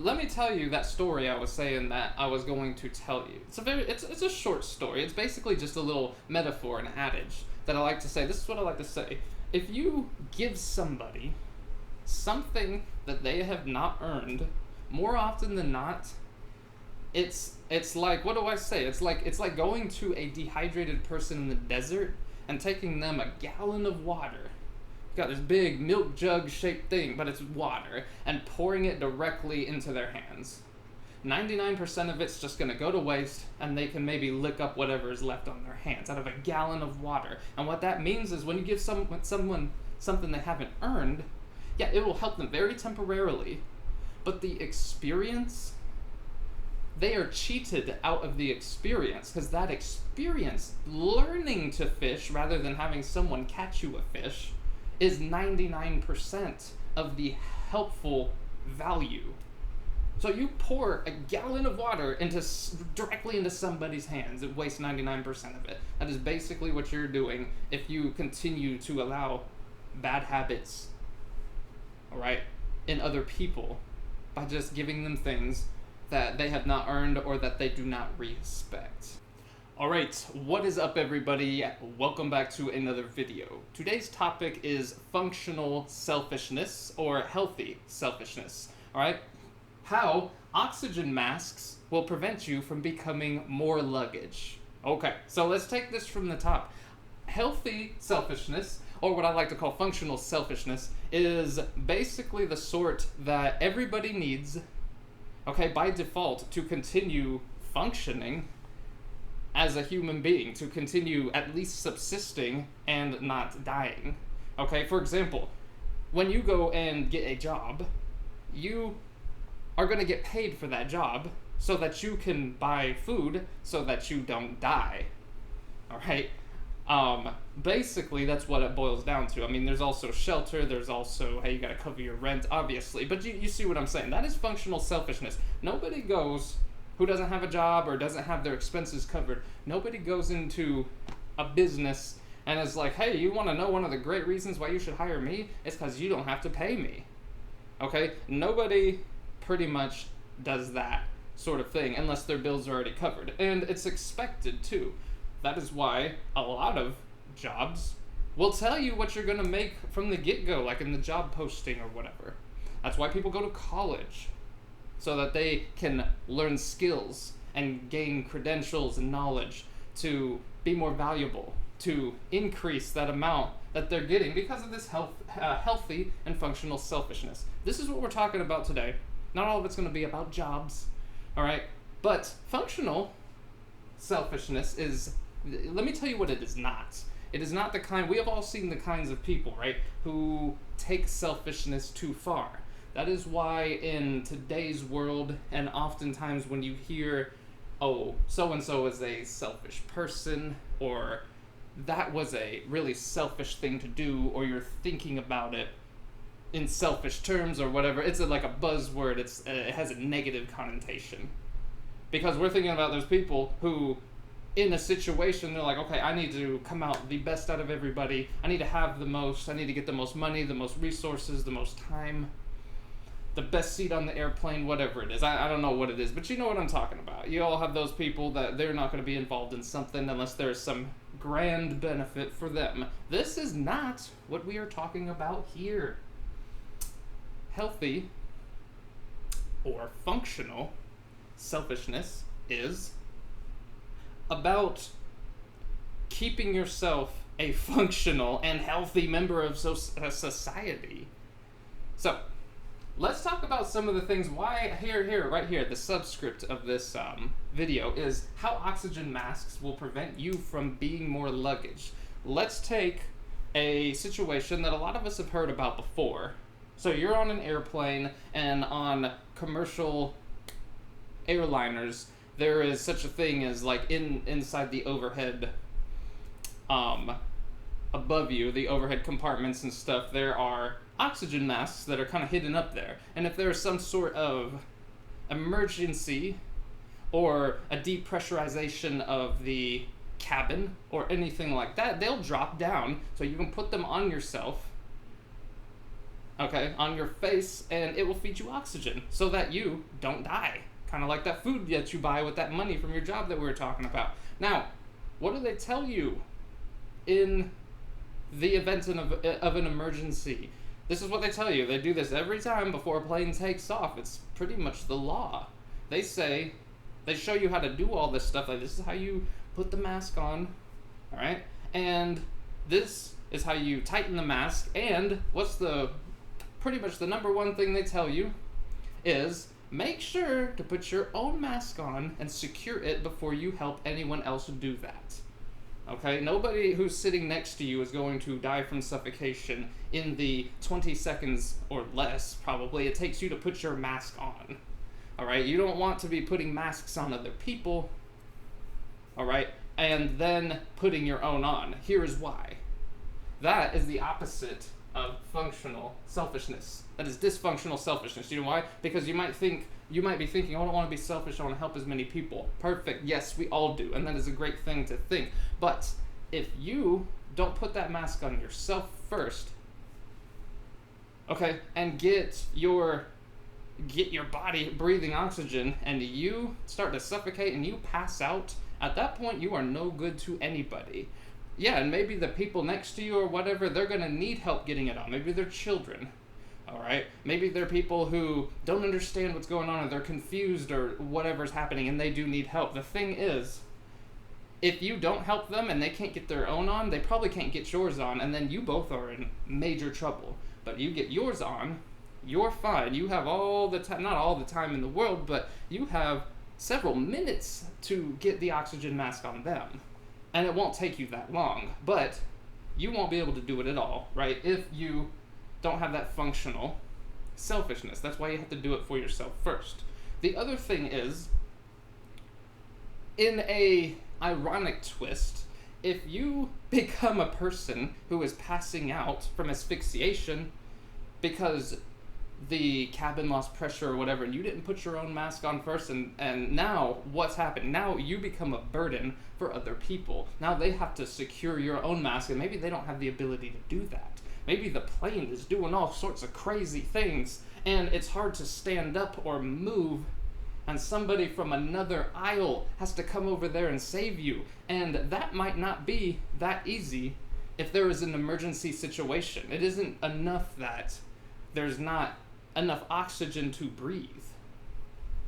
Let me tell you that story I was saying that I was going to tell you. It's a short story. It's basically just a little metaphor, an adage that I like to say. This is what I like to say. If you give somebody something that they have not earned, more often than not, it's like, what do I say? It's like going to a dehydrated person in the desert and taking them a gallon of water, got this big milk jug shaped thing, but it's water, and pouring it directly into their hands. 99% of it's just going to go to waste, and they can maybe lick up whatever is left on their hands out of a gallon of water. And what that means is when you give someone something they haven't earned, yeah, it will help them very temporarily, but the experience, they are cheated out of the experience, because that experience, learning to fish rather than having someone catch you a fish, is 99% of the helpful value. So you pour a gallon of water directly into somebody's hands, it wastes 99% of it. That is basically what you're doing if you continue to allow bad habits, all right, in other people by just giving them things that they have not earned or that they do not respect. Alright, what is up everybody? Welcome back to another video. Today's topic is functional selfishness or healthy selfishness. Alright? How oxygen masks will prevent you from becoming more luggage. Okay, so let's take this from the top. Healthy selfishness, or what I like to call functional selfishness, is basically the sort that everybody needs, okay, by default, to continue functioning as a human being, to continue at least subsisting and not dying. Okay, for example, when you go and get a job, you are going to get paid for that job so that you can buy food so that you don't die. Alright? Basically, that's what it boils down to. I mean, there's also shelter, there's also, hey, you gotta cover your rent, obviously, but you see what I'm saying. That is functional selfishness. Nobody goes, who doesn't have a job or doesn't have their expenses covered, nobody goes into a business and is like, hey, you want to know one of the great reasons why you should hire me? It's because you don't have to pay me. Okay? Nobody pretty much does that sort of thing unless their bills are already covered. And it's expected too. That is why a lot of jobs will tell you what you're going to make from the get-go, like in the job posting or whatever. That's why people go to college, so that they can learn skills and gain credentials and knowledge to be more valuable, to increase that amount that they're getting because of this healthy and functional selfishness. This is what we're talking about today. Not all of it's going to be about jobs, all right? But functional selfishness is, let me tell you what it is not. It is not the kind, we have all seen the kinds of people, right, who take selfishness too far. That is why in today's world, and oftentimes when you hear, oh, so-and-so is a selfish person, or that was a really selfish thing to do, or you're thinking about it in selfish terms or whatever, it's like a buzzword, it has a negative connotation. Because we're thinking about those people who, in a situation, they're like, okay, I need to come out the best out of everybody, I need to have the most, I need to get the most money, the most resources, the most time, the best seat on the airplane, whatever it is. I don't know what it is, but you know what I'm talking about. You all have those people that they're not going to be involved in something unless there's some grand benefit for them. This is not what we are talking about here. Healthy or functional selfishness is about keeping yourself a functional and healthy member of society. So, let's talk about some of the things why, right here, the subscript of this video is how oxygen masks will prevent you from being more luggage. Let's take a situation that a lot of us have heard about before. So you're on an airplane, and on commercial airliners, there is such a thing as, like, inside the overhead, above you, the overhead compartments and stuff, there are oxygen masks that are kind of hidden up there. And if there's some sort of emergency or a depressurization of the cabin or anything like that, they'll drop down so you can put them on yourself okay, on your face, and it will feed you oxygen so that you don't die. Kind of like that food that you buy with that money from your job that we were talking about. Now, what do they tell you in the event of an emergency? This is what they tell you. They do this every time before a plane takes off. It's pretty much the law. They say, they show you how to do all this stuff. Like, this is how you put the mask on, all right? And this is how you tighten the mask. And what's pretty much the number one thing they tell you is make sure to put your own mask on and secure it before you help anyone else do that. Okay, nobody who's sitting next to you is going to die from suffocation in the 20 seconds or less, probably, it takes you to put your mask on. All right, you don't want to be putting masks on other people, all right, and then putting your own on. Here is why. That is the opposite of functional selfishness. That is dysfunctional selfishness. You know why? Because you might be thinking, oh, I don't want to be selfish, I want to help as many people. Perfect. Yes, we all do, and that is a great thing to think. But if you don't put that mask on yourself first, okay, and get your body breathing oxygen, and you start to suffocate and you pass out, at that point you are no good to anybody. Yeah, and maybe the people next to you or whatever, they're going to need help getting it on. Maybe they're children, all right? Maybe they're people who don't understand what's going on, or they're confused, or whatever's happening, and they do need help. The thing is, if you don't help them and they can't get their own on, they probably can't get yours on, and then you both are in major trouble. But you get yours on, you're fine. You have all the time, not all the time in the world, but you have several minutes to get the oxygen mask on them. And it won't take you that long, but you won't be able to do it at all, right? If you don't have that functional selfishness. That's why you have to do it for yourself first. The other thing is, in a ironic twist, if you become a person who is passing out from asphyxiation because the cabin lost pressure or whatever, and you didn't put your own mask on first, and now what's happened? Now you become a burden for other people. Now they have to secure your own mask, and maybe they don't have the ability to do that. Maybe the plane is doing all sorts of crazy things, and it's hard to stand up or move, and somebody from another aisle has to come over there and save you, and that might not be that easy if there is an emergency situation. It isn't enough that there's not enough oxygen to breathe.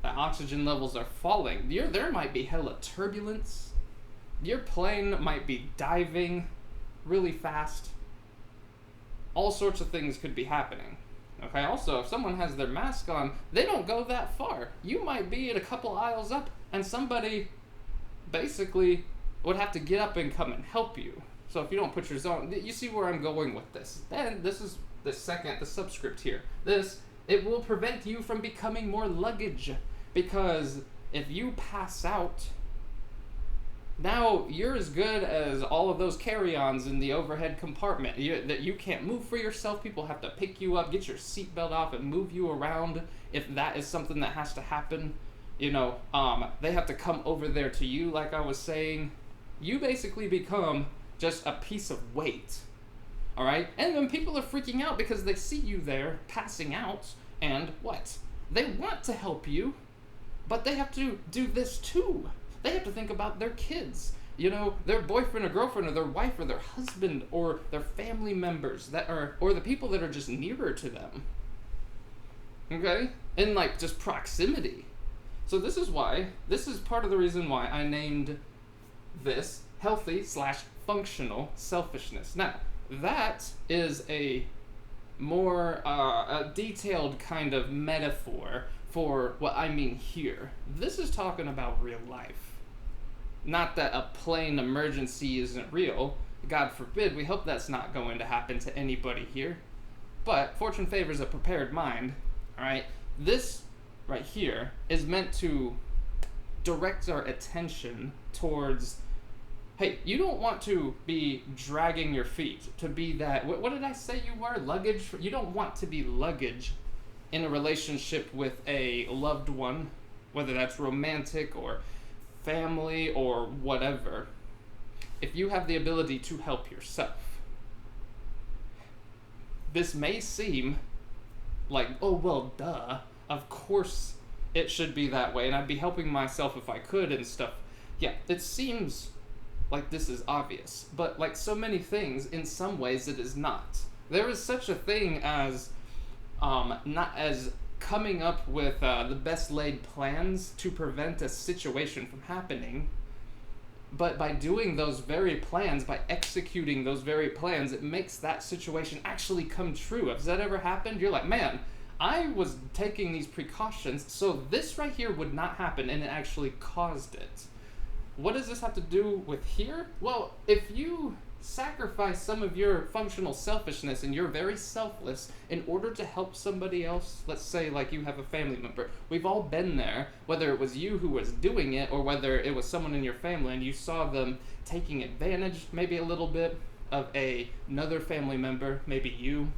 The oxygen levels are falling. There might be hella turbulence. Your plane might be diving really fast. All sorts of things could be happening. Okay, also, if someone has their mask on, they don't go that far. You might be at a couple aisles up, and somebody basically would have to get up and come and help you. So if you don't put yours on, you see where I'm going with this. Then this is the subscript here. It will prevent you from becoming more luggage, because if you pass out, now you're as good as all of those carry-ons in the overhead compartment. You can't move for yourself. People have to pick you up, get your seatbelt off, and move you around if that is something that has to happen. They have to come over there to you, like I was saying. You basically become just a piece of weight. All right? And then people are freaking out because they see you there passing out, and what? They want to help you, but they have to do this too. They have to think about their kids, their boyfriend or girlfriend or their wife or their husband or their family members or the people that are just nearer to them. Okay? In just proximity. So this is part of the reason why I named this healthy/functional selfishness. Now, that is a more a detailed kind of metaphor for what I mean here. This is talking about real life. Not that a plane emergency isn't real. God forbid, we hope that's not going to happen to anybody here. But fortune favors a prepared mind, alright? This right here is meant to direct our attention towards, hey, you don't want to be dragging your feet, to be that, what did I say you were? Luggage? You don't want to be luggage in a relationship with a loved one, whether that's romantic or family or whatever. If you have the ability to help yourself, this may seem like, oh, well, duh. Of course it should be that way, and I'd be helping myself if I could and stuff. Yeah, it seems like this is obvious, but like so many things, in some ways it is not. There is such a thing as not as coming up with the best laid plans to prevent a situation from happening, but by doing those very plans, by executing those very plans, it makes that situation actually come true. Has that ever happened? You're like, man, I was taking these precautions, so this right here would not happen, and it actually caused it. What does this have to do with here? Well, if you sacrifice some of your functional selfishness and you're very selfless in order to help somebody else, let's say like you have a family member. We've all been there, whether it was you who was doing it or whether it was someone in your family and you saw them taking advantage maybe a little bit of another family member, maybe you,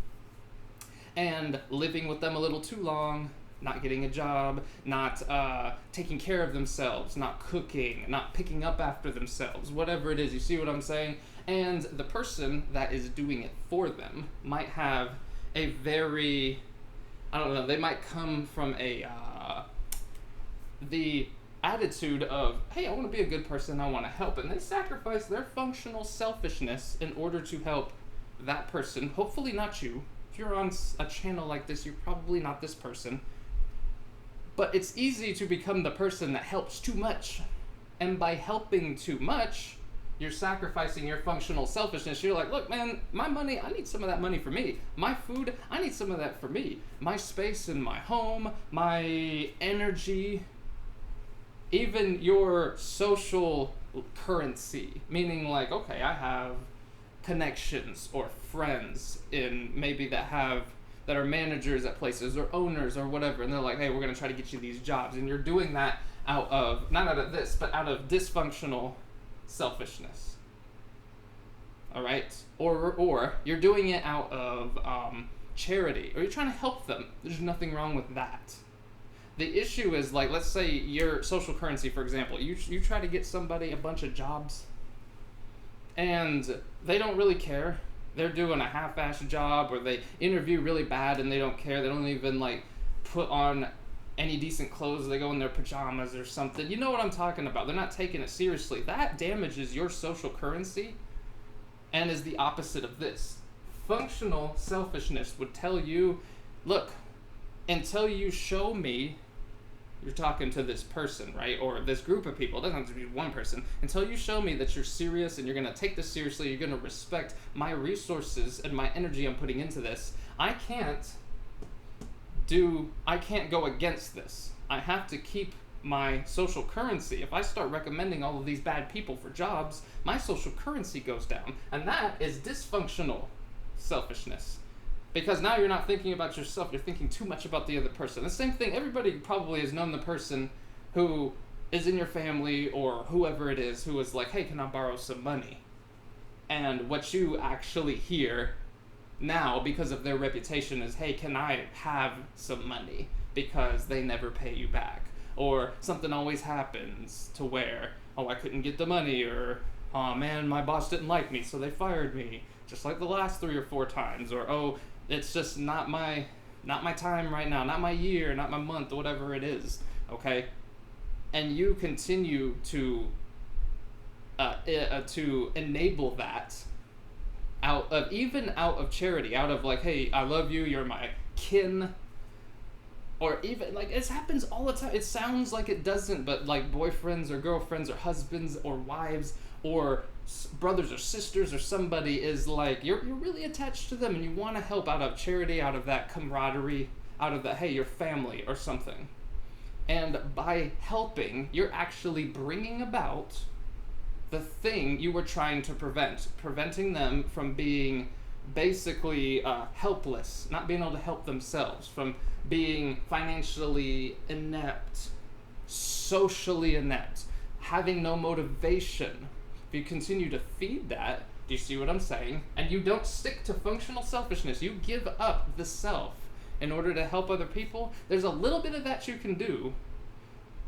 and living with them a little too long, not getting a job, not taking care of themselves, not cooking, not picking up after themselves, whatever it is, you see what I'm saying? And the person that is doing it for them might have a very, I don't know, they might come from the attitude of, hey, I want to be a good person, I want to help, and they sacrifice their functional selfishness in order to help that person, hopefully not you. If you're on a channel like this, you're probably not this person. But it's easy to become the person that helps too much. And by helping too much, you're sacrificing your functional selfishness. You're like, look, man, my money, I need some of that money for me. My food, I need some of that for me. My space in my home, my energy, even your social currency. Meaning like, okay, I have connections or friends in maybe that are managers at places or owners or whatever, and they're like, hey, we're going to try to get you these jobs, and you're doing that out of, not out of this, but out of dysfunctional selfishness. All right? Or you're doing it out of charity, or you're trying to help them. There's nothing wrong with that. The issue is, like, let's say your social currency, for example, you try to get somebody a bunch of jobs, and they don't really care. They're doing a half-assed job, or they interview really bad and they don't care. They don't even like put on any decent clothes. They go in their pajamas or something. You know what I'm talking about. They're not taking it seriously. That damages your social currency and is the opposite of this. Functional selfishness would tell you, look, until you show me, you're talking to this person, right? Or this group of people. It doesn't have to be one person. Until you show me that you're serious and you're going to take this seriously, you're going to respect my resources and my energy I'm putting into this, I can't go against this. I have to keep my social currency. If I start recommending all of these bad people for jobs, my social currency goes down. And that is dysfunctional selfishness. Because now you're not thinking about yourself, you're thinking too much about the other person. The same thing, everybody probably has known the person who is in your family or whoever it is who is like, hey, can I borrow some money? And what you actually hear now, because of their reputation, is, hey, can I have some money? Because they never pay you back. Or something always happens to where, oh, I couldn't get the money, or, oh man, my boss didn't like me, so they fired me, just like the last 3 or 4 times. Or, oh, it's just not my time right now, not my year, not my month, whatever it is, okay? And you continue to enable that out of charity, out of like, hey, I love you, you're my kin, or even like it happens all the time. It sounds like it doesn't, but like boyfriends or girlfriends or husbands or wives or brothers or sisters or somebody is like, you're really attached to them and you want to help out of charity, out of that camaraderie, out of that, hey, your family or something. And by helping, you're actually bringing about the thing you were trying to prevent, preventing them from being basically helpless, not being able to help themselves, from being financially inept, socially inept, having no motivation. If you continue to feed that, do you see what I'm saying? And you don't stick to functional selfishness. You give up the self in order to help other people. There's a little bit of that you can do,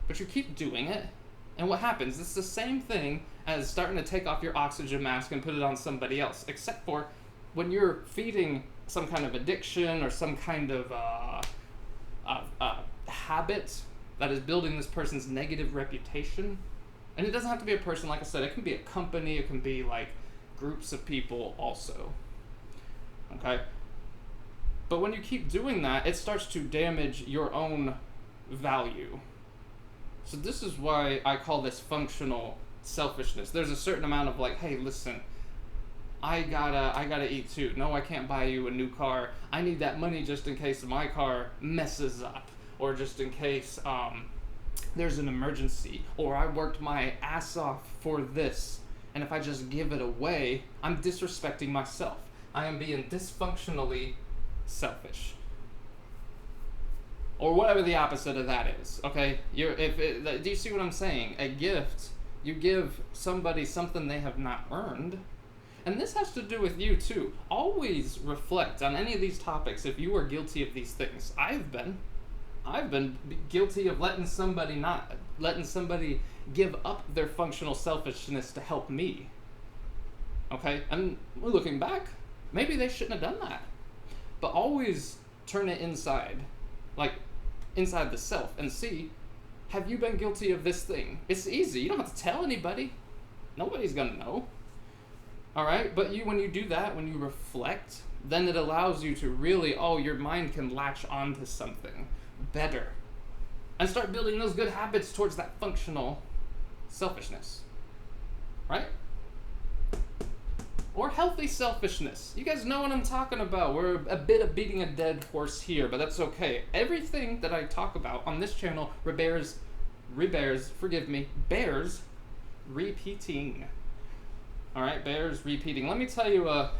but you keep doing it. And what happens? It's the same thing as starting to take off your oxygen mask and put it on somebody else, except for when you're feeding some kind of addiction or some kind of habit that is building this person's negative reputation. And it doesn't have to be a person, like I said, it can be a company, it can be like groups of people also. Okay? But when you keep doing that, it starts to damage your own value. So this is why I call this functional selfishness. There's a certain amount of like, hey, listen, I gotta eat too. No, I can't buy you a new car. I need that money just in case my car messes up, or just in case there's an emergency, or I worked my ass off for this, and if I just give it away, I'm disrespecting myself. I am being dysfunctionally selfish. Or whatever the opposite of that is, okay? Do you see what I'm saying? A gift, you give somebody something they have not earned. And this has to do with you too. Always reflect on any of these topics if you are guilty of these things. I've been guilty of letting somebody give up their functional selfishness to help me. Okay? And looking back, maybe they shouldn't have done that. But always turn it inside. Like, inside the self, and see, have you been guilty of this thing? It's easy. You don't have to tell anybody. Nobody's gonna know. Alright? But when you do that, when you reflect, then it allows you to really, your mind can latch onto something better. And start building those good habits towards that functional selfishness. Right? Or healthy selfishness. You guys know what I'm talking about. We're a bit of beating a dead horse here, but that's okay. Everything that I talk about on this channel bears repeating. Alright, bears repeating. Let me tell you a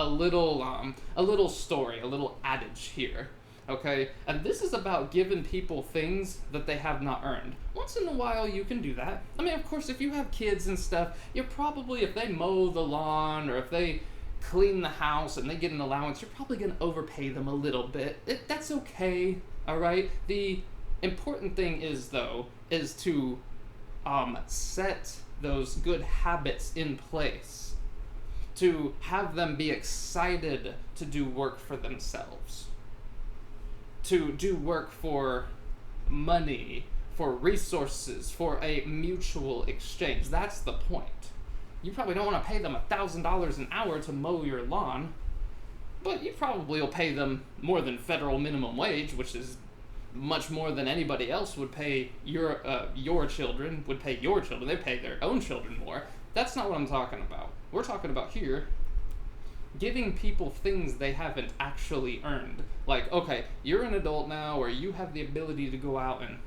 little story, a little adage here. Okay? And this is about giving people things that they have not earned. Once in a while, you can do that. I mean, of course, if you have kids and stuff, you're probably, if they mow the lawn or if they clean the house and they get an allowance, you're probably going to overpay them a little bit. That's okay, all right? The important thing is, though, is to set those good habits in place, to have them be excited to do work for themselves, to do work for money, for resources, for a mutual exchange. That's the point. You probably don't want to pay them $1,000 an hour to mow your lawn, but you probably will pay them more than federal minimum wage, which is much more than anybody else would pay your children, would pay your children. They pay their own children more. That's not what I'm talking about. We're talking about here giving people things they haven't actually earned. Like, okay, you're an adult now, or you have the ability to go out and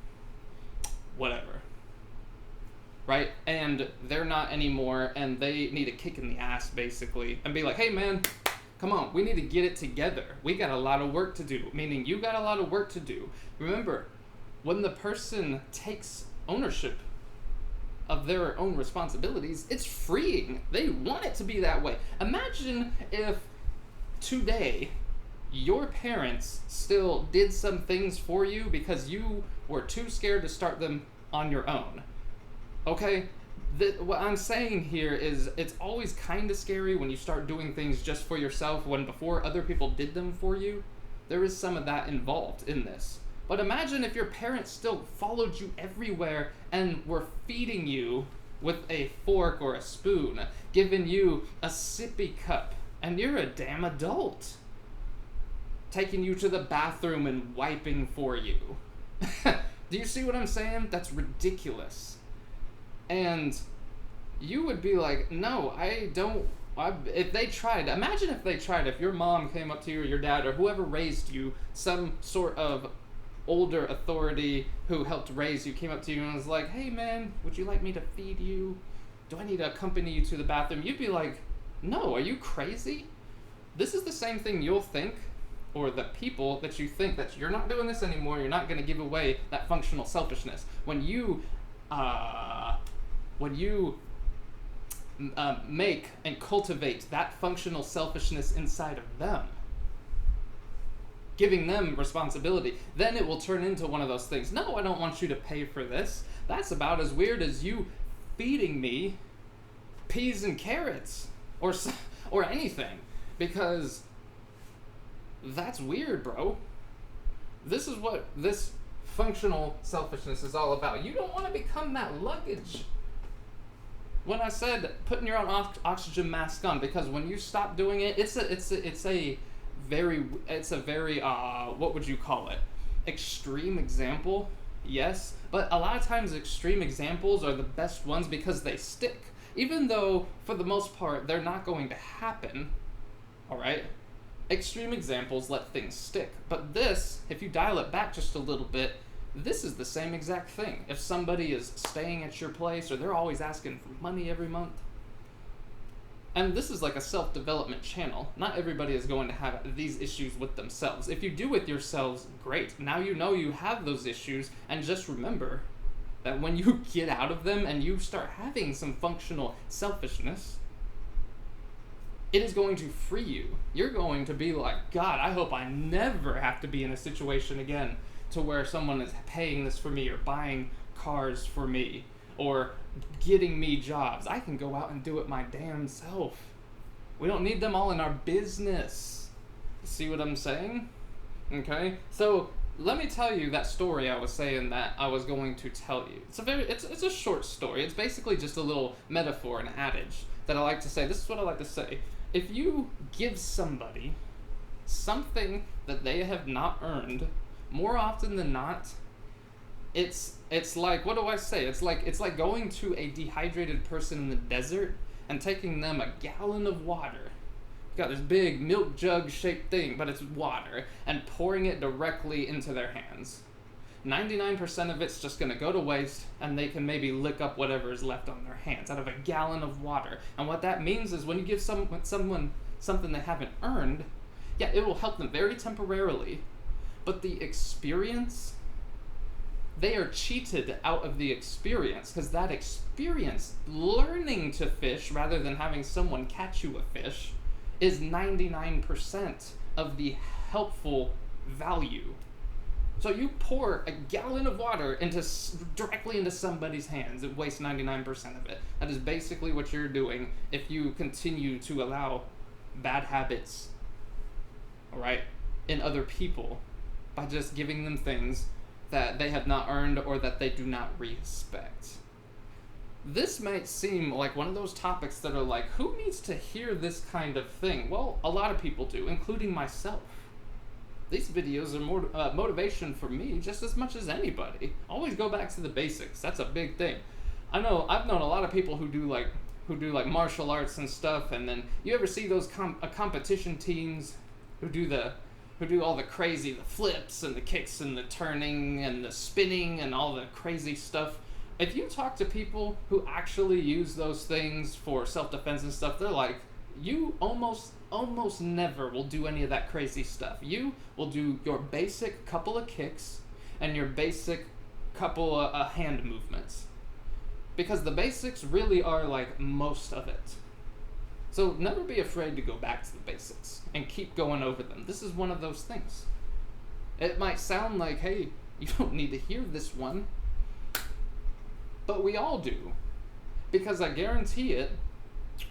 whatever, right? And they're not anymore, and they need a kick in the ass, basically, and be like, hey man, come on, we need to get it together. We got a lot of work to do, meaning you got a lot of work to do. Remember, when the person takes ownership of their own responsibilities, it's freeing. They want it to be that way. Imagine if today your parents still did some things for you because you were too scared to start them on your own. Okay? What I'm saying here is it's always kind of scary when you start doing things just for yourself when before other people did them for you. There is some of that involved in this. But imagine if your parents still followed you everywhere and were feeding you with a fork or a spoon, giving you a sippy cup, and you're a damn adult, taking you to the bathroom and wiping for you. Do you see what I'm saying? That's ridiculous. And you would be like, no, I don't. If they tried, imagine if they tried, if your mom came up to you or your dad or whoever raised you, some sort of older authority who helped raise you came up to you and was like, hey man, would you like me to feed you? Do I need to accompany you to the bathroom? You'd be like, no, are you crazy? This is the same thing you'll think, or the people that you think that you're not doing this anymore, you're not going to give away that functional selfishness. When you make and cultivate that functional selfishness inside of them, giving them responsibility, then it will turn into one of those things. No, I don't want you to pay for this. That's about as weird as you feeding me peas and carrots or anything, because That's weird, bro. This is what this functional selfishness is all about. You don't want to become that luggage. When I said putting your own oxygen mask on, because when you stop doing it, it's a very what would you call it? Extreme example, yes, but a lot of times extreme examples are the best ones because they stick. Even though for the most part they're not going to happen, all right? Extreme examples let things stick. But this, if you dial it back just a little bit, this is the same exact thing. If somebody is staying at your place or they're always asking for money every month, and this is like a self-development channel. Not everybody is going to have these issues with themselves. If you do with yourselves, great. Now you know you have those issues, and just remember that when you get out of them and you start having some functional selfishness, it is going to free you. You're going to be like, God, I hope I never have to be in a situation again to where someone is paying this for me or buying cars for me or getting me jobs. I can go out and do it my damn self. We don't need them all in our business. See what I'm saying? Okay? So let me tell you that story I was saying that I was going to tell you. It's a short story. It's basically just a little metaphor, an adage that I like to say. This is what I like to say. If you give somebody something that they have not earned, more often than not, it's like, what do I say? It's like going to a dehydrated person in the desert and taking them a gallon of water. You got this big milk jug shaped thing, but it's water, and pouring it directly into their hands. 99% of it's just going to go to waste, and they can maybe lick up whatever is left on their hands out of a gallon of water. And what that means is when you give someone something they haven't earned, yeah, it will help them very temporarily, but the experience, they are cheated out of the experience, because that experience, learning to fish rather than having someone catch you a fish, is 99% of the helpful value. So you pour a gallon of water directly into somebody's hands, it wastes 99% of it. That is basically what you're doing if you continue to allow bad habits, all right, in other people by just giving them things that they have not earned or that they do not respect. This might seem like one of those topics that are like, who needs to hear this kind of thing? Well, a lot of people do, including myself. These videos are more motivation for me just as much as anybody. Always go back to the basics. That's a big thing. I've known a lot of people who do like martial arts and stuff, and then you ever see those competition teams who do all the crazy, the flips and the kicks and the turning and the spinning and all the crazy stuff. If you talk to people who actually use those things for self-defense and stuff, they're like, you almost never will do any of that crazy stuff. You will do your basic couple of kicks and your basic couple of hand movements. Because the basics really are like most of it. So never be afraid to go back to the basics and keep going over them. This is one of those things. It might sound like, hey, you don't need to hear this one. But we all do. Because I guarantee it,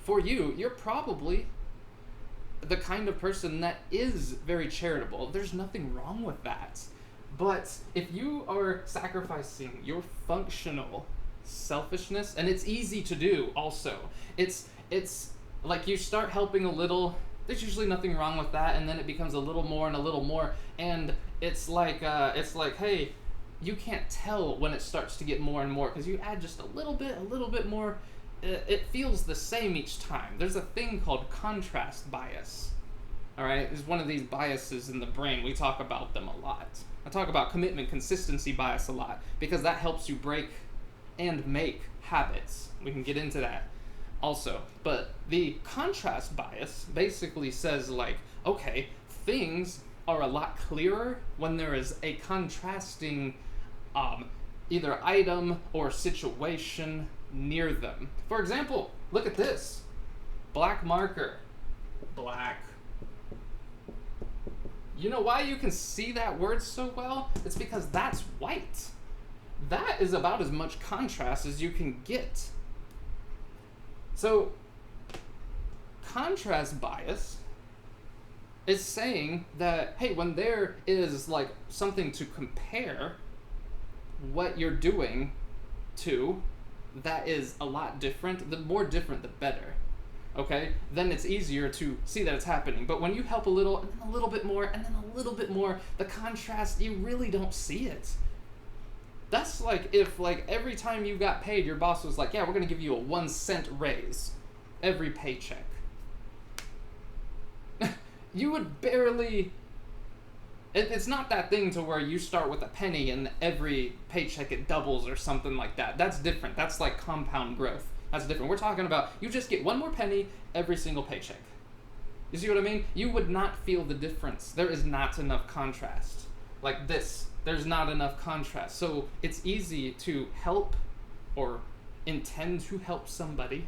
for you, you're probably the kind of person that is very charitable. There's nothing wrong with that. But if you are sacrificing your functional selfishness, and it's easy to do also, it's like you start helping a little, there's usually nothing wrong with that, and then it becomes a little more and a little more, and it's like hey, you can't tell when it starts to get more and more, because you add just a little bit more. It feels the same each time. There's a thing called contrast bias. All right, it's one of these biases in the brain. We talk about them a lot. I talk about commitment consistency bias a lot because that helps you break and make habits. We can get into that also. But the contrast bias basically says like, okay, things are a lot clearer when there is a contrasting either item or situation near them. For example, look at this. Black marker. Black. You know why you can see that word so well? It's because that's white. That is about as much contrast as you can get. So, contrast bias It's saying that, hey, when there is like something to compare what you're doing to that is a lot different, the more different the better. Okay, then it's easier to see that it's happening. But when you help a little and then a little bit more and then a little bit more, the contrast, you really don't see it. That's like if like every time you got paid, your boss was like, yeah, we're gonna give you a 1 cent raise every paycheck. You would barely, it's not that thing to where you start with a penny and every paycheck it doubles or something like that. That's different. That's like compound growth. That's different. We're talking about you just get one more penny every single paycheck. You see what I mean? You would not feel the difference. There is not enough contrast. Like this, there's not enough contrast. So it's easy to help or intend to help somebody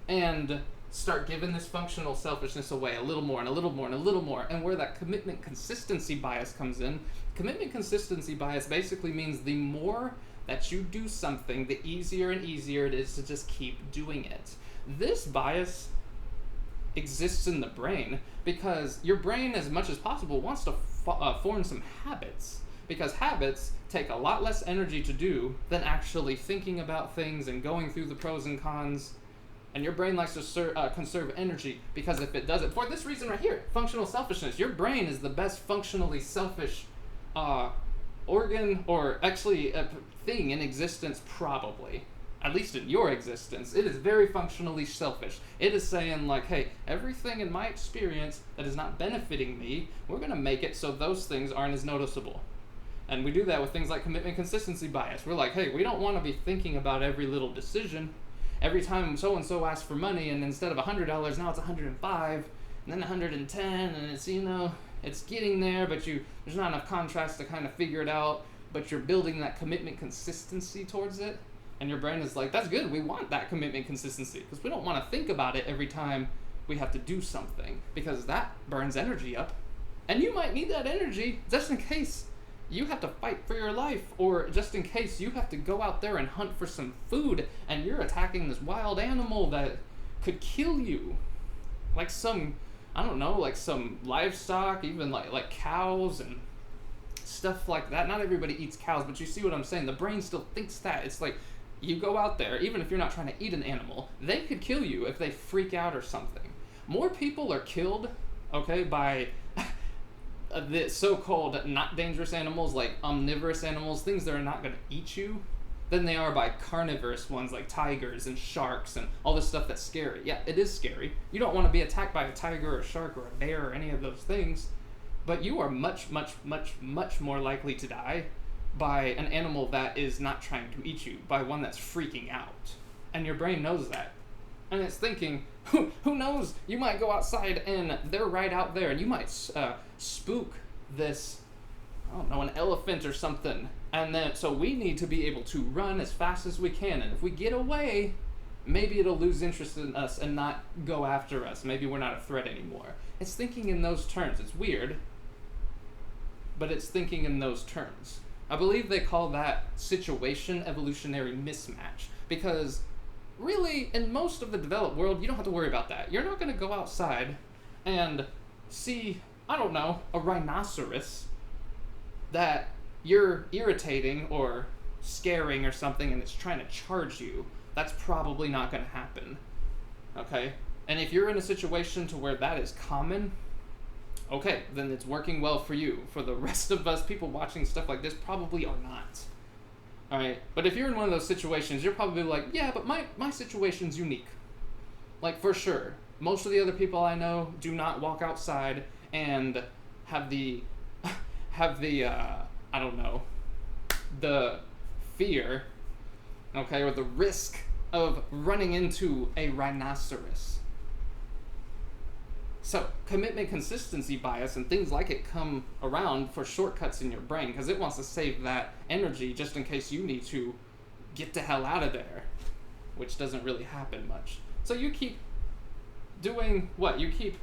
and start giving this functional selfishness away a little more and a little more and a little more. And where that commitment consistency bias comes in, commitment consistency bias basically means the more that you do something, the easier and easier it is to just keep doing it. This bias exists in the brain because your brain, as much as possible, wants to form some habits, because habits take a lot less energy to do than actually thinking about things and going through the pros and cons. And your brain likes to conserve energy, because if it does it, for this reason right here, functional selfishness, your brain is the best functionally selfish organ, or actually a thing in existence, probably. At least in your existence. It is very functionally selfish. It is saying like, hey, everything in my experience that is not benefiting me, we're going to make it so those things aren't as noticeable. And we do that with things like commitment consistency bias. We're like, hey, we don't want to be thinking about every little decision. Every time so-and-so asks for money, and instead of $100, now it's $105, and then $110, and it's, it's getting there, but there's not enough contrast to kind of figure it out, but you're building that commitment consistency towards it, and your brain is like, that's good, we want that commitment consistency, because we don't want to think about it every time we have to do something, because that burns energy up, and you might need that energy just in case you have to fight for your life, or just in case you have to go out there and hunt for some food and you're attacking this wild animal that could kill you. Like some, I don't know, like some livestock, even like cows and stuff like that. Not everybody eats cows, but you see what I'm saying. The brain still thinks that. It's like you go out there, even if you're not trying to eat an animal, they could kill you if they freak out or something. More people are killed, okay, by the so-called not dangerous animals, like omnivorous animals, things that are not going to eat you, than they are by carnivorous ones like tigers and sharks and all this stuff that's scary. Yeah, it is scary. You don't want to be attacked by a tiger or a shark or a bear or any of those things, but you are much, much, much, much more likely to die by an animal that is not trying to eat you, by one that's freaking out. And your brain knows that. And it's thinking, who knows, you might go outside and they're right out there, and you might spook this, I don't know, an elephant or something. And then, so we need to be able to run as fast as we can. And if we get away, maybe it'll lose interest in us and not go after us. Maybe we're not a threat anymore. It's thinking in those terms. It's weird, but it's thinking in those terms. I believe they call that situation evolutionary mismatch, because really, in most of the developed world, you don't have to worry about that. You're not going to go outside and see, I don't know, a rhinoceros that you're irritating or scaring or something and it's trying to charge you. That's probably not going to happen. Okay? And if you're in a situation to where that is common, okay, then it's working well for you. For the rest of us, people watching stuff like this probably are not. Alright? But if you're in one of those situations, you're probably like, yeah, but my situation's unique. Like, for sure. Most of the other people I know do not walk outside and have the I don't know, the fear, okay, or the risk of running into a rhinoceros. So, commitment consistency bias and things like it come around for shortcuts in your brain, because it wants to save that energy just in case you need to get the hell out of there, which doesn't really happen much. So you keep doing what? You keep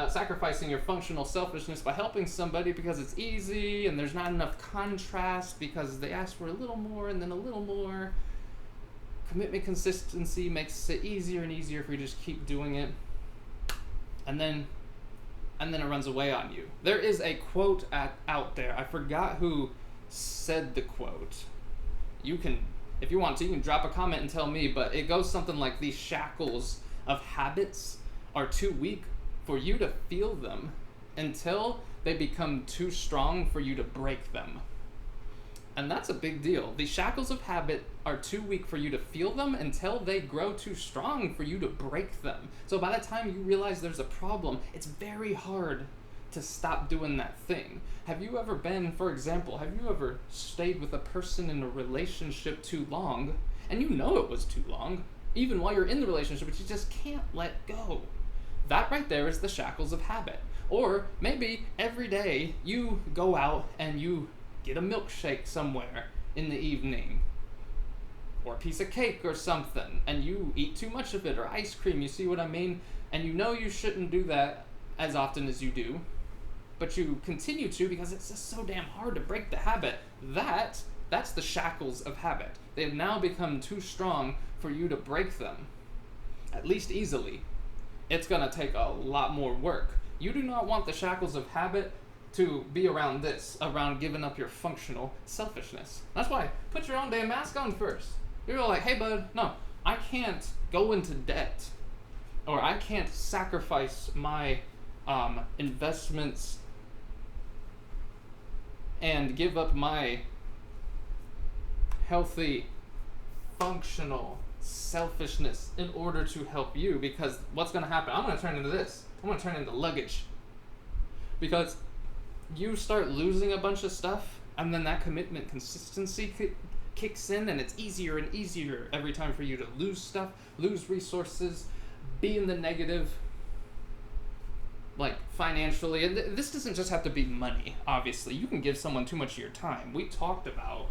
sacrificing your functional selfishness by helping somebody because it's easy and there's not enough contrast because they ask for a little more and then a little more. Commitment consistency makes it easier and easier if we just keep doing it. And then and then it runs away on you. There is a quote out there. I forgot who said the quote. You can, if you want to, you can drop a comment and tell me, but it goes something like, these shackles of habits are too weak for you to feel them until they become too strong for you to break them. And that's a big deal. The shackles of habit are too weak for you to feel them until they grow too strong for you to break them. So by the time you realize there's a problem, it's very hard to stop doing that thing. Have you ever been, for example, have you ever stayed with a person in a relationship too long, and you know it was too long, even while you're in the relationship, but you just can't let go? That right there is the shackles of habit. Or maybe every day you go out and you get a milkshake somewhere in the evening, or a piece of cake or something, and you eat too much of it, or ice cream, you see what I mean? And you know you shouldn't do that as often as you do, but you continue to because it's just so damn hard to break the habit. That's the shackles of habit. They've now become too strong for you to break them, at least easily. It's gonna take a lot more work. You do not want the shackles of habit to be around giving up your functional selfishness. That's why, put your own damn mask on first. You're like, hey bud, no, I can't go into debt, or I can't sacrifice my investments and give up my healthy, functional selfishness in order to help you, because what's going to happen? I'm going to turn into this. I'm going to turn into luggage. Because you start losing a bunch of stuff, and then that commitment consistency kicks in, and it's easier and easier every time for you to lose stuff, lose resources, be in the negative, like financially. And this doesn't just have to be money, obviously. You can give someone too much of your time. We talked about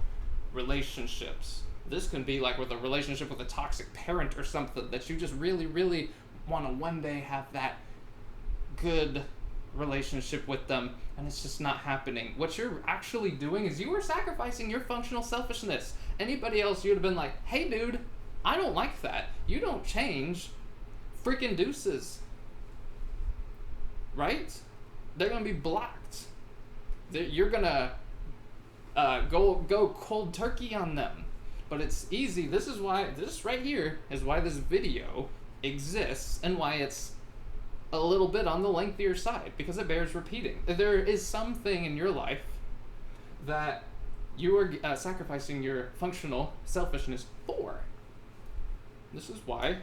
relationships. This can be like with a relationship with a toxic parent or something, that you just really, really want to one day have that good relationship with them, and it's just not happening. What you're actually doing is you are sacrificing your functional selfishness. Anybody else, you'd have been like, hey dude, I don't like that. You don't change. Freaking deuces. Right? They're gonna be blocked. You're gonna go cold turkey on them. But it's easy. This right here is why this video exists, and why it's a little bit on the lengthier side, because it bears repeating. There is something in your life that you are sacrificing your functional selfishness for. This is why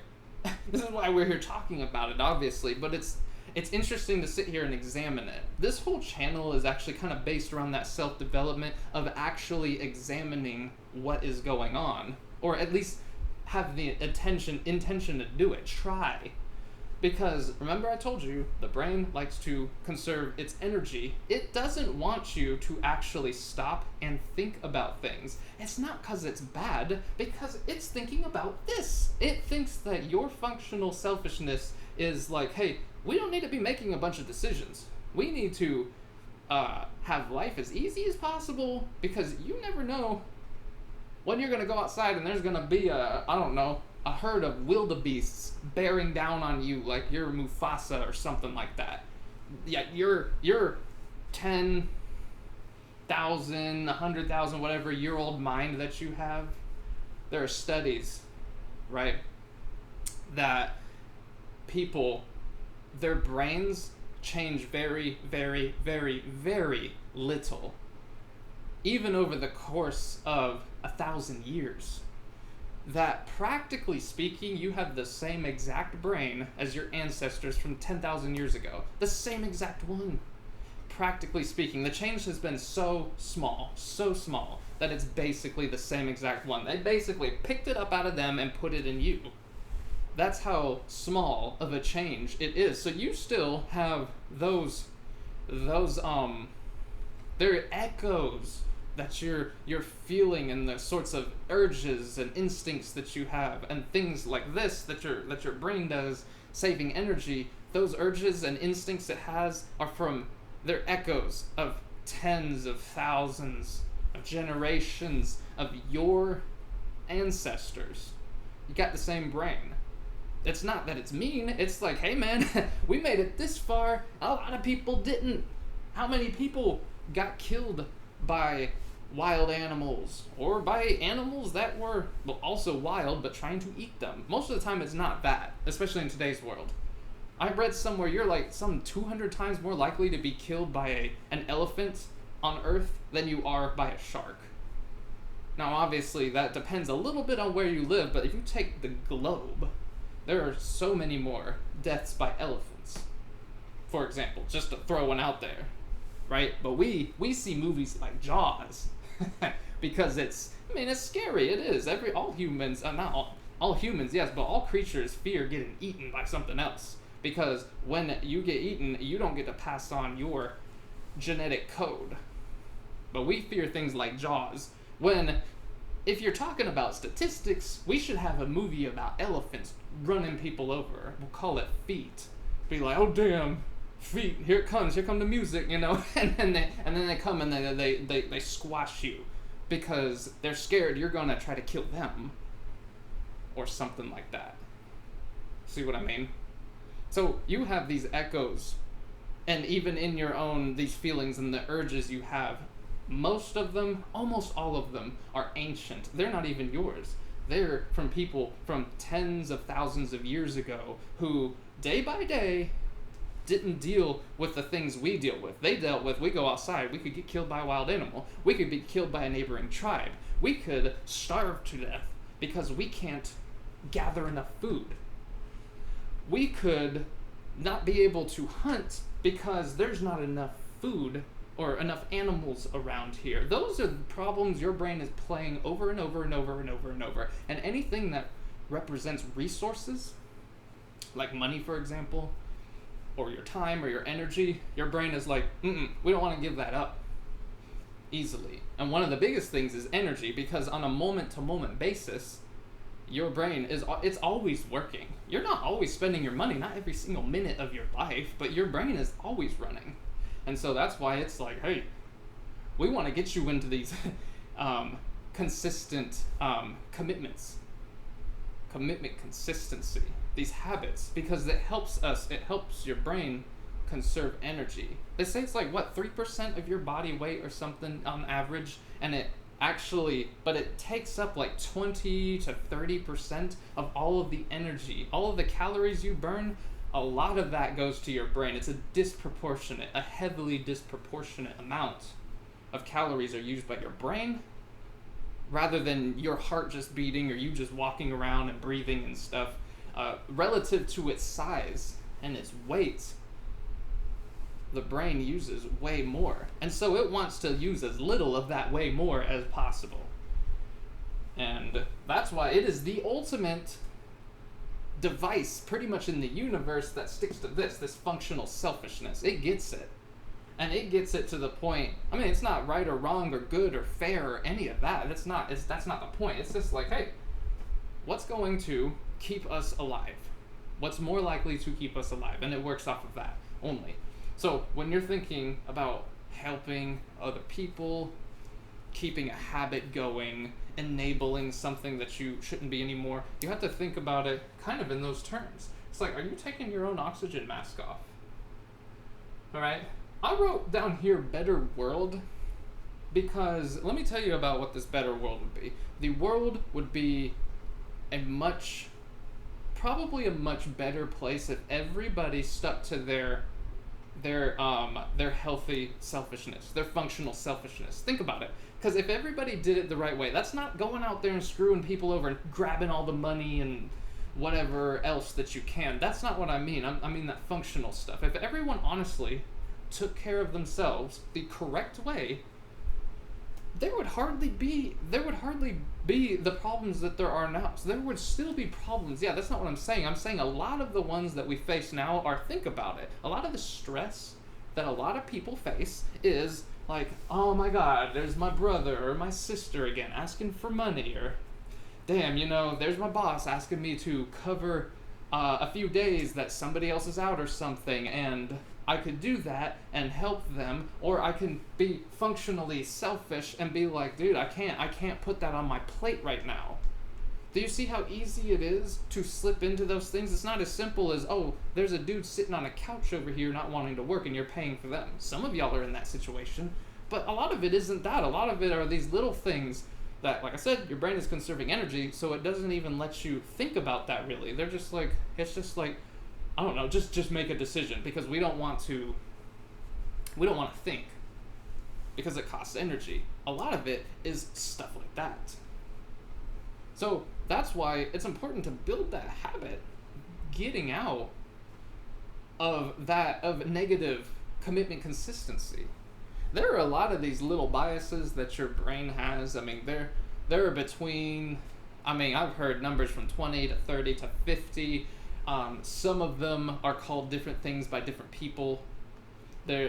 we're here talking about it, obviously, but it's interesting to sit here and examine it. This whole channel is actually kind of based around that self-development of actually examining what is going on, or at least have the intention to do it. Try. Because remember, I told you the brain likes to conserve its energy. It doesn't want you to actually stop and think about things. It's not because it's bad, because it's thinking about this. It thinks that your functional selfishness is like, hey, we don't need to be making a bunch of decisions. We need to have life as easy as possible, because you never know when you're going to go outside and there's going to be a herd of wildebeests bearing down on you like you're Mufasa or something like that. Yeah, you're 10,000, 100,000, whatever year-old mind that you have. There are studies, right, that people, their brains change very, very, very, very little, even over the course of 1,000 years. That practically speaking, you have the same exact brain as your ancestors from 10,000 years ago. The same exact one. Practically speaking, the change has been so small, that it's basically the same exact one. They basically picked it up out of them and put it in you. That's how small of a change it is. So you still have those they're echoes that you're feeling, and the sorts of urges and instincts that you have, and things like this that your brain does, saving energy. Those urges and instincts it has they're echoes of tens of thousands of generations of your ancestors. You got the same brain. it's not that it's mean. It's like, hey man, we made it this far. A lot of people didn't. How many people got killed by wild animals or by animals that were also wild but trying to eat them? Most of the time it's not that, especially in today's world. I read somewhere you're like some 200 times more likely to be killed by an elephant on Earth than you are by a shark. Now obviously that depends a little bit on where you live, but if you take the globe, there are so many more deaths by elephants, for example, just to throw one out there, right? But we see movies like Jaws because it's scary. It is. All humans, not all humans, yes, but all creatures fear getting eaten by something else, because when you get eaten, you don't get to pass on your genetic code. But we fear things like Jaws. If you're talking about statistics, we should have a movie about elephants running people over. We'll call it Feet. Be like, oh damn, feet, here it comes, here come the music, and then they come and they squash you because they're scared you're gonna try to kill them or something like that. See what I mean? So you have these echoes, and even in your own, these feelings and the urges you have, most of them, almost all of them, are ancient. They're not even yours. They're from people from tens of thousands of years ago who, day by day, didn't deal with the things we deal with. They dealt with, we go outside, we could get killed by a wild animal, we could be killed by a neighboring tribe, we could starve to death because we can't gather enough food. We could not be able to hunt because there's not enough food or enough animals around here. Those are the problems your brain is playing over and over and over and over and over. And anything that represents resources, like money, for example, or your time or your energy, your brain is like, we don't want to give that up easily. And one of the biggest things is energy, because on a moment-to-moment basis, your brain it's always working. You're not always spending your money, not every single minute of your life, but your brain is always running. And so that's why it's like, hey, we want to get you into these consistent commitment consistency, these habits, because it helps your brain conserve energy. They say it's like, 3% of your body weight or something on average, and it takes up like 20 to 30% of all of the energy, all of the calories you burn. A lot of that goes to your brain. It's a heavily disproportionate amount of calories are used by your brain rather than your heart just beating or you just walking around and breathing and stuff. Relative to its size and its weight, the brain uses way more. And so it wants to use as little of that way more as possible. And that's why it is the ultimate device pretty much in the universe that sticks to this functional selfishness. It gets it. And it gets it to the point, it's not right or wrong or good or fair or any of that. That's not the point. It's just like, hey, what's going to keep us alive? What's more likely to keep us alive? And it works off of that only. So when you're thinking about helping other people, keeping a habit going, enabling something that you shouldn't be anymore, you have to think about it kind of in those terms. It's like, are you taking your own oxygen mask off? All right? I wrote down here better world because let me tell you about what this better world would be. The world would be probably a much better place if everybody stuck to their healthy selfishness, their functional selfishness. Think about it. Because if everybody did it the right way, that's not going out there and screwing people over and grabbing all the money and whatever else that you can. That's not what I mean. I mean that functional stuff. If everyone honestly took care of themselves the correct way, there would hardly be the problems that there are now. So there would still be problems. Yeah, that's not what I'm saying. I'm saying a lot of the ones that we face now are, think about it, a lot of the stress that a lot of people face is like, oh my God, there's my brother or my sister again asking for money, or damn, there's my boss asking me to cover a few days that somebody else is out or something, and I could do that and help them, or I can be functionally selfish and be like, dude, I can't put that on my plate right now. Do you see how easy it is to slip into those things? It's not as simple as, oh, there's a dude sitting on a couch over here not wanting to work and you're paying for them. Some of y'all are in that situation, but a lot of it isn't that. A lot of it are these little things that, like I said, your brain is conserving energy, so it doesn't even let you think about that really. They're just like, it's just like, I don't know, just make a decision, because we don't want to think, because it costs energy. A lot of it is stuff like that. So that's why it's important to build that habit, getting out of negative commitment consistency. There are a lot of these little biases that your brain has. I mean, they're between, I mean, I've heard numbers from 20 to 30 to 50. Some of them are called different things by different people.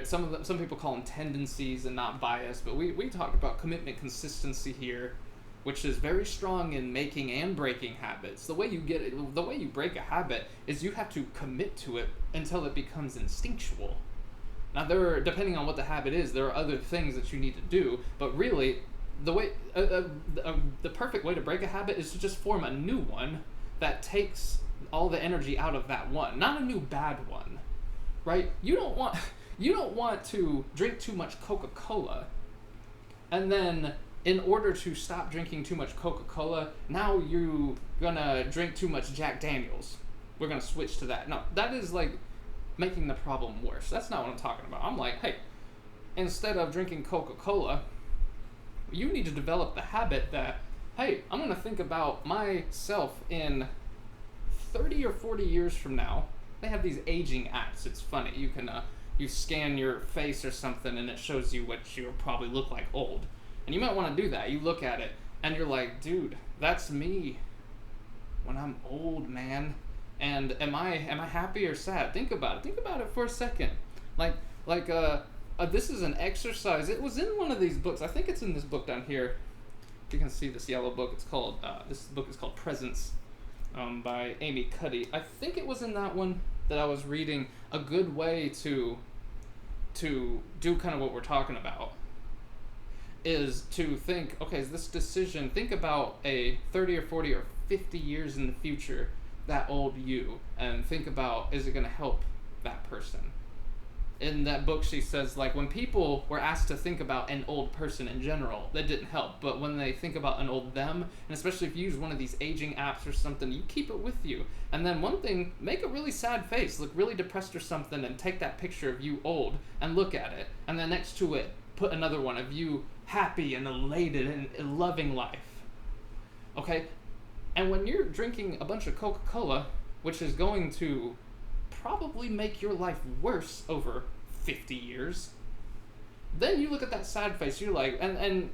Some people call them tendencies and not bias, but we talked about commitment consistency here, which is very strong in making and breaking habits. The way you break a habit is you have to commit to it until it becomes instinctual. Now, depending on what the habit is, there are other things that you need to do, but really, the perfect way to break a habit is to just form a new one that takes all the energy out of that one, not a new bad one, right? You don't want to drink too much Coca-Cola, and then in order to stop drinking too much Coca-Cola, now you're gonna drink too much Jack Daniels. We're gonna switch to that. No, that is like making the problem worse. That's not what I'm talking about. I'm like, hey, instead of drinking Coca-Cola, you need to develop the habit that, hey, I'm gonna think about myself in 30 or 40 years from now. They have these aging apps. It's funny. You can you scan your face or something and it shows you what you probably look like old. And you might want to do that. You look at it and you're like, dude, that's me when I'm old, man. And am I happy or sad? Think about it. Think about it for a second. This is an exercise. It was in one of these books. I think it's in this book down here. You can see this yellow book. It's called this book is called Presence, by Amy Cuddy. I think it was in that one that I was reading. A good way to do kind of what we're talking about is to think, okay, is this decision, think about a 30 or 40 or 50 years in the future, that old you, and think about, is it going to help that person? In that book, she says, like, when people were asked to think about an old person in general, that didn't help. But when they think about an old them, and especially if you use one of these aging apps or something, you keep it with you. And then one thing, make a really sad face, look really depressed or something, and take that picture of you old and look at it. And then next to it, put another one of you happy and elated and loving life. Okay? And when you're drinking a bunch of Coca-Cola, which is going to probably make your life worse over 50 years, then you look at that sad face, you're like, and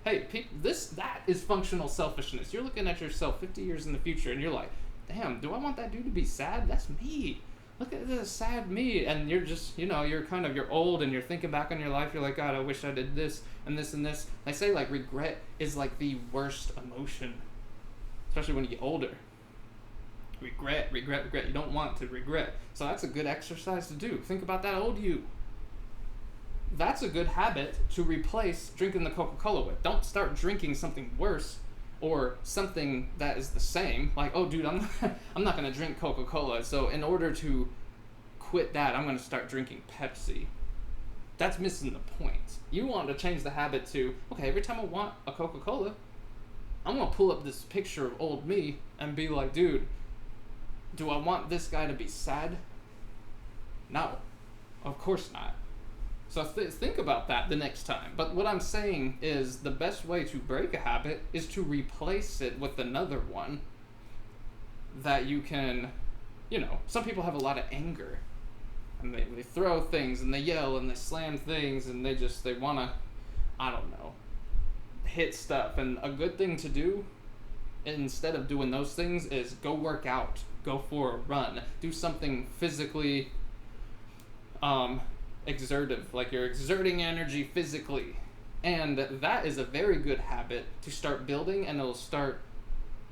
hey, that is functional selfishness. You're looking at yourself 50 years in the future and you're like, damn, do I want that dude to be sad? That's me. Look at this sad me. And you're just, you're old and you're thinking back on your life, you're like, God, I wish I did this and this and this. I say, like, regret is like the worst emotion, especially when you get older. Regret. You don't want to regret. So that's a good exercise to do. Think about that old you. That's a good habit to replace drinking the Coca-Cola with. Don't start drinking something worse or something that is the same. Like, oh, dude, I'm not going to drink Coca-Cola. So in order to quit that, I'm going to start drinking Pepsi. That's missing the point. You want to change the habit to, okay, every time I want a Coca-Cola, I'm going to pull up this picture of old me and be like, dude, do I want this guy to be sad? No, of course not. So think about that the next time. But what I'm saying is the best way to break a habit is to replace it with another one that you can, some people have a lot of anger. And they throw things and they yell and they slam things and they want to, I don't know, hit stuff. And a good thing to do instead of doing those things is go work out. Go for a run. Do something physically exertive, like you're exerting energy physically. And that is a very good habit to start building, and it'll start,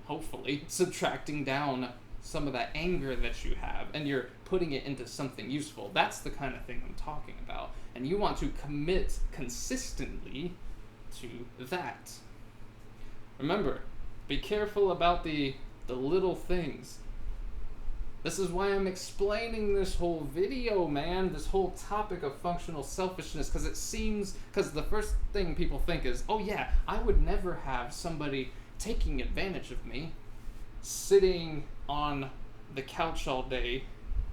hopefully, subtracting down some of that anger that you have, and you're putting it into something useful. That's the kind of thing I'm talking about. And you want to commit consistently to that. Remember, Be careful about the little things. This is why I'm explaining this whole video, man, this whole topic of functional selfishness, because the first thing people think is, oh yeah, I would never have somebody taking advantage of me, sitting on the couch all day,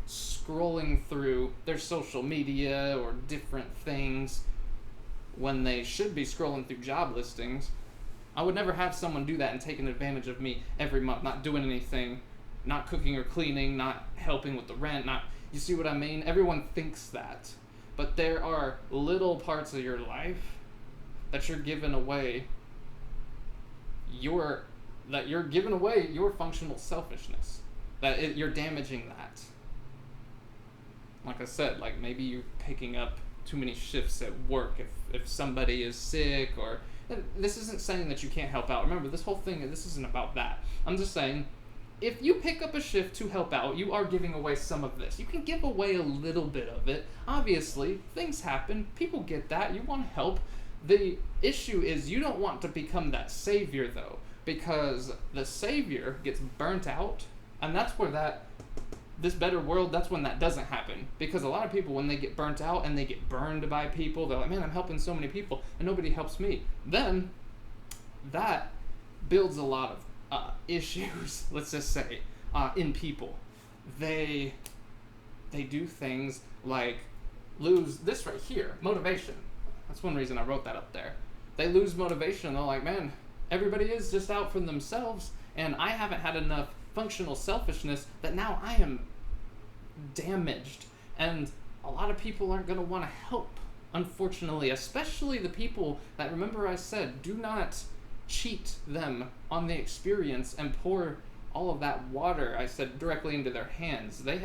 scrolling through their social media or different things when they should be scrolling through job listings. I would never have someone do that and taking advantage of me every month, not doing anything, not cooking or cleaning, not helping with the rent, you see what I mean? Everyone thinks that. But there are little parts of your life that you're giving away you're giving away your functional selfishness. You're damaging that. Like I said, like maybe you're picking up too many shifts at work if somebody is sick, or this isn't saying that you can't help out. Remember, this whole thing, this isn't about that. I'm just saying, if you pick up a shift to help out, you are giving away some of this. You can give away a little bit of it. Obviously, things happen. People get that. You want to help. The issue is you don't want to become that savior, though, because the savior gets burnt out, and that's where this better world, that's when that doesn't happen. Because a lot of people, when they get burnt out and they get burned by people, they're like, man, I'm helping so many people, and nobody helps me. Then, that builds a lot of issues, let's just say, in people. They do things like lose this right here, motivation. That's one reason I wrote that up there. They lose motivation. They're like, man, everybody is just out for themselves, and I haven't had enough functional selfishness that now I am damaged. And a lot of people aren't going to want to help, unfortunately, especially the people that, remember I said, do not cheat them on the experience and pour all of that water, I said, directly into their hands. They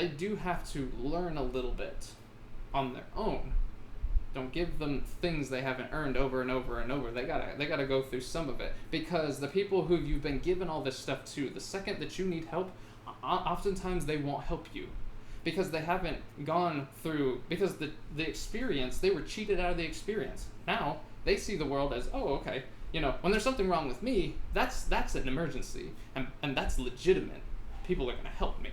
do have to learn a little bit on their own. Don't give them things they haven't earned over and over and over. They gotta go through some of it, because the people who you've been given all this stuff to, the second that you need help, oftentimes they won't help you, because they haven't gone through, because the experience, they were cheated out of the experience. Now they see the world as, oh, okay, when there's something wrong with me, that's an emergency, and that's legitimate. People are gonna help me.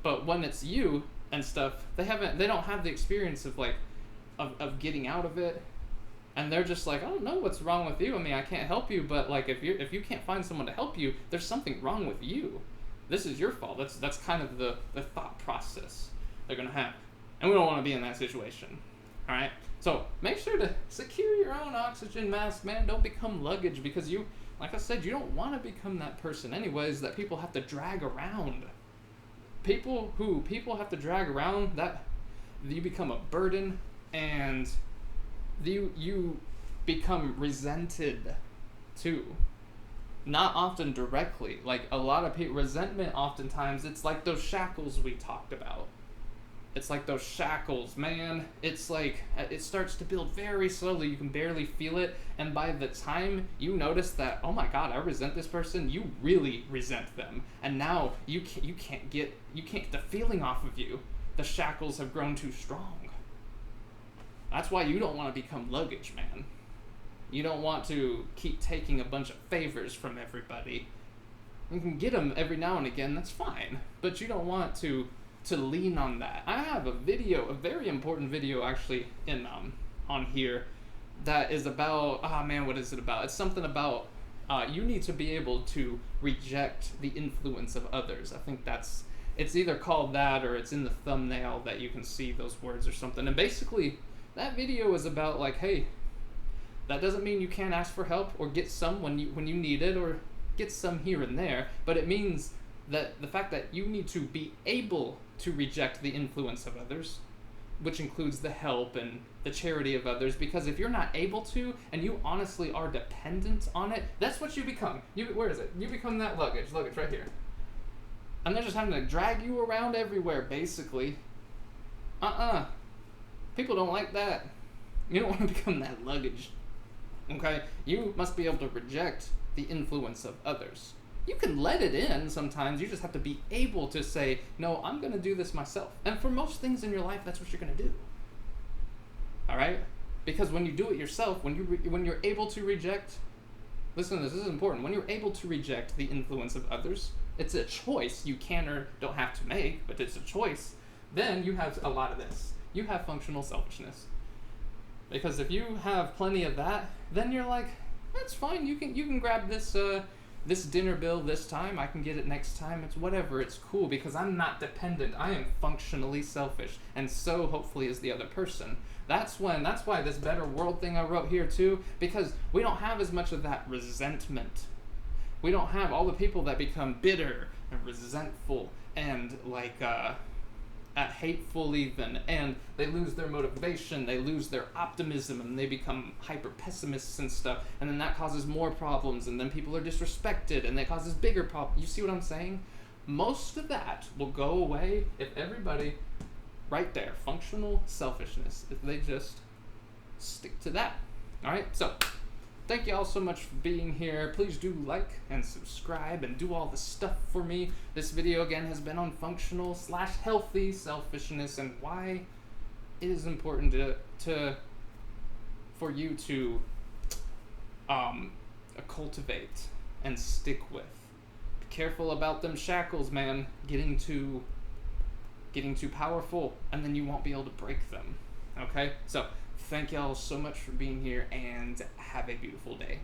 But when it's you and stuff, they don't have the experience of of getting out of it, and they're just like, I don't know what's wrong with you. I mean, I can't help you, but like if you can't find someone to help you, there's something wrong with you. This is your fault. That's kind of the thought process they're gonna have, and we don't want to be in that situation. All right. So make sure to secure your own oxygen mask, man. Don't become luggage, because you, like I said, you don't want to become that person anyways that people have to drag around. People have to drag around, that you become a burden, and you become resented too. Not often directly. Like a lot of people, resentment oftentimes, it's like those shackles we talked about. It's like those shackles, man. It's like, it starts to build very slowly. You can barely feel it. And by the time you notice that, oh my God, I resent this person, you really resent them. And now you can't get the feeling off of you. The shackles have grown too strong. That's why you don't want to become luggage, man. You don't want to keep taking a bunch of favors from everybody. You can get them every now and again, that's fine. But you don't want to lean on that. I have a very important video actually on here that is about, what is it about? It's something about you need to be able to reject the influence of others. I think it's either called that, or it's in the thumbnail that you can see those words or something. And basically that video is about like, hey, that doesn't mean you can't ask for help or get some when you need it, or get some here and there, but it means that the fact that you need to be able to reject the influence of others, which includes the help and the charity of others, because if you're not able to, and you honestly are dependent on it, that's what you become. Where is it? You become that luggage right here. And they're just having to drag you around everywhere, basically. People don't like that. You don't want to become that luggage. Okay? You must be able to reject the influence of others. You can let it in sometimes. You just have to be able to say, no, I'm going to do this myself. And for most things in your life, that's what you're going to do. All right? Because when you do it yourself, when you're able to reject, listen to this is important. When you're able to reject the influence of others, it's a choice you can or don't have to make, but it's a choice. Then you have a lot of this. You have functional selfishness. Because if you have plenty of that, then you're like, that's fine. You can grab this dinner bill this time. I can get it next time. It's whatever. It's cool because I'm not dependent. I am functionally selfish, and so hopefully is the other person. That's why this better world thing I wrote here too, because we don't have as much of that resentment. We don't have all the people that become bitter and resentful and hateful even, and they lose their motivation, they lose their optimism, and they become hyper pessimists and stuff, and then that causes more problems, and then people are disrespected, and that causes bigger problems. You see what I'm saying? Most of that will go away if everybody, right there, functional selfishness, if they just stick to that. Alright, so thank you all so much for being here. Please do like and subscribe and do all the stuff for me. This video again has been on functional / healthy selfishness and why it is important for you to cultivate and stick with. Be careful about them shackles, man. Getting too powerful, and then you won't be able to break them. Okay? So thank y'all so much for being here, and have a beautiful day.